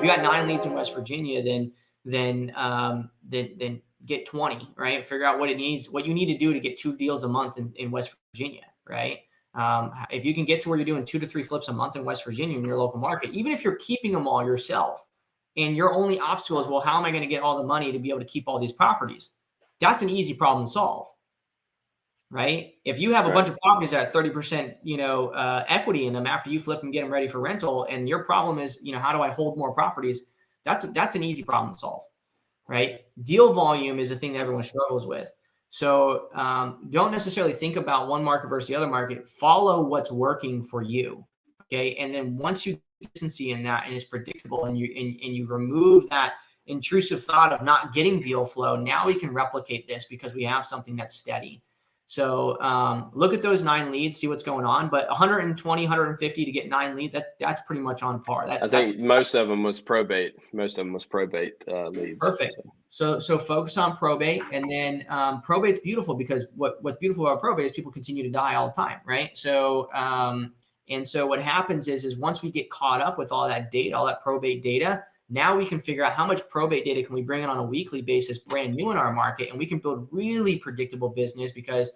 if you got 9 leads in West Virginia, then get 20, right? Figure out what you need to do to get 2 deals a month in West Virginia, right? If you can get to where you're doing 2 to 3 flips a month in West Virginia in your local market, even if you're keeping them all yourself, and your only obstacle is, well, how am I going to get all the money to be able to keep all these properties? That's an easy problem to solve, right? If you have a bunch of properties that have 30%, equity in them after you flip and get them ready for rental, and your problem is, how do I hold more properties? That's an easy problem to solve, right? Deal volume is a thing that everyone struggles with. So don't necessarily think about one market versus the other market. Follow what's working for you, okay? And then once you consistency in that and it's predictable, and you remove that intrusive thought of not getting deal flow, now we can replicate this because we have something that's steady. So look at those 9 leads, see what's going on. But 120, 150 to get 9 leads, that's pretty much on par. I think most of them was probate. Most of them was probate leads. Perfect. So focus on probate, and then probate's beautiful because what's beautiful about probate is people continue to die all the time, right? So and so what happens is once we get caught up with all that data, all that probate data, now we can figure out how much probate data can we bring in on a weekly basis, brand new in our market, and we can build really predictable business. Because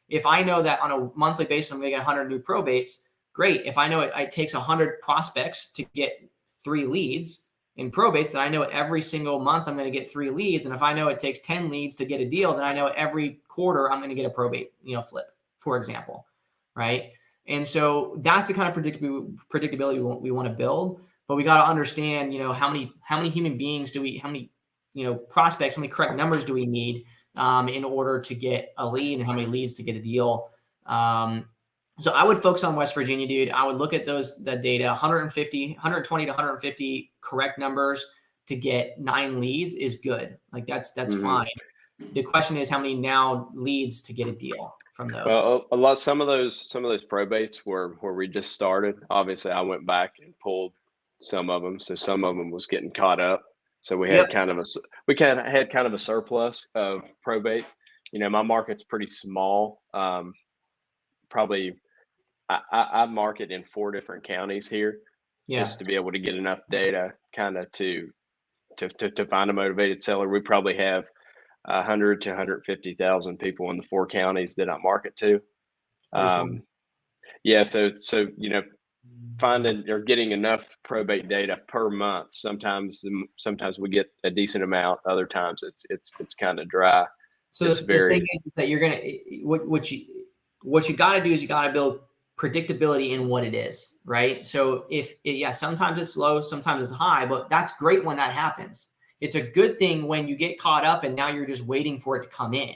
if I know that on a monthly basis I'm going to get 100 new probates, great. If I know it takes 100 prospects to get 3 leads in probates, then I know every single month I'm going to get 3 leads. And if I know it takes 10 leads to get a deal, then I know every quarter I'm going to get a probate, flip, for example, right? And so that's the kind of predictability we want to build. But we got to understand, how many human beings how many prospects, how many correct numbers do we need in order to get a lead, and how many leads to get a deal. So I would focus on West Virginia, dude. I would look at that data, 120 to 150 correct numbers to get 9 leads is good. Like that's fine. The question is how many now leads to get a deal from those. Well, some of those probates were where we just started. Obviously, I went back and pulled some of them, so some of them was getting caught up. So we had kind of a surplus of probates. My market's pretty small. Probably I market in 4 different counties here, just to be able to get enough data kind of to find a motivated seller. We probably have 100 to 150,000 people in the 4 counties that I market to. So finding or getting enough probate data per month. Sometimes we get a decent amount. Other times it's kind of dry. So the thing is that you're gonna what you got to do is you got to build predictability in what it is, right? So sometimes it's low, sometimes it's high, but that's great when that happens. It's a good thing when you get caught up and now you're just waiting for it to come in,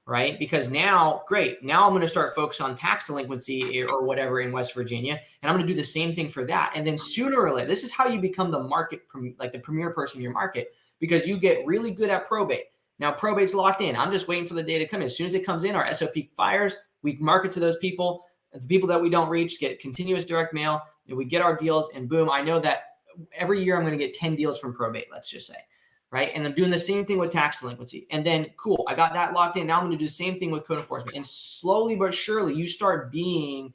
right? Because now I'm going to start focusing on tax delinquency or whatever in West Virginia, and I'm going to do the same thing for that. And then sooner or later, this is how you become the market, like the premier person in your market, because you get really good at probate. Now probate's locked in. I'm just waiting for the data to come in. As soon as it comes in, our SOP fires. We market to those people. The people that we don't reach get continuous direct mail, and we get our deals, and boom, I know that every year I'm going to get 10 deals from probate, let's just say, right? And I'm doing the same thing with tax delinquency. And then, cool, I got that locked in. Now I'm going to do the same thing with code enforcement. And slowly but surely, you start being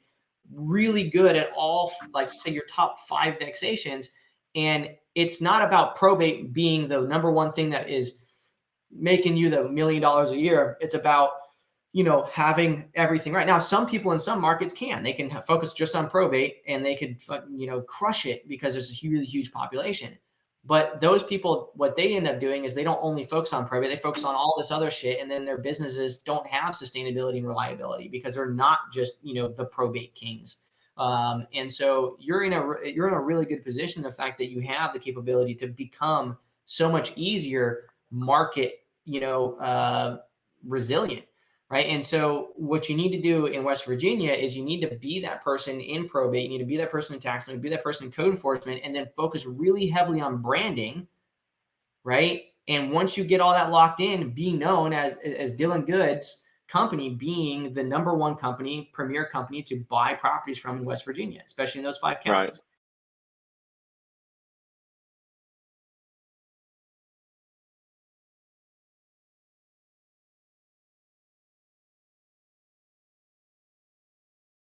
really good at all, like say your top 5 vexations. And it's not about probate being the number one thing that is making you the $1 million a year. It's about having everything right. Now, some people in some markets they can focus just on probate and they could, crush it because there's a really huge population. But those people, what they end up doing is they don't only focus on probate, they focus on all this other shit. And then their businesses don't have sustainability and reliability because they're not just, the probate kings. And so you're in a really good position. The fact that you have the capability to become so much easier market, resilient. Right. And so what you need to do in West Virginia is you need to be that person in probate. You need to be that person in tax, you need to be that person in code enforcement, and then focus really heavily on branding. Right. And once you get all that locked in, be known as Dylan Good's company being the #1 company, premier company to buy properties from in West Virginia, especially in those 5 counties.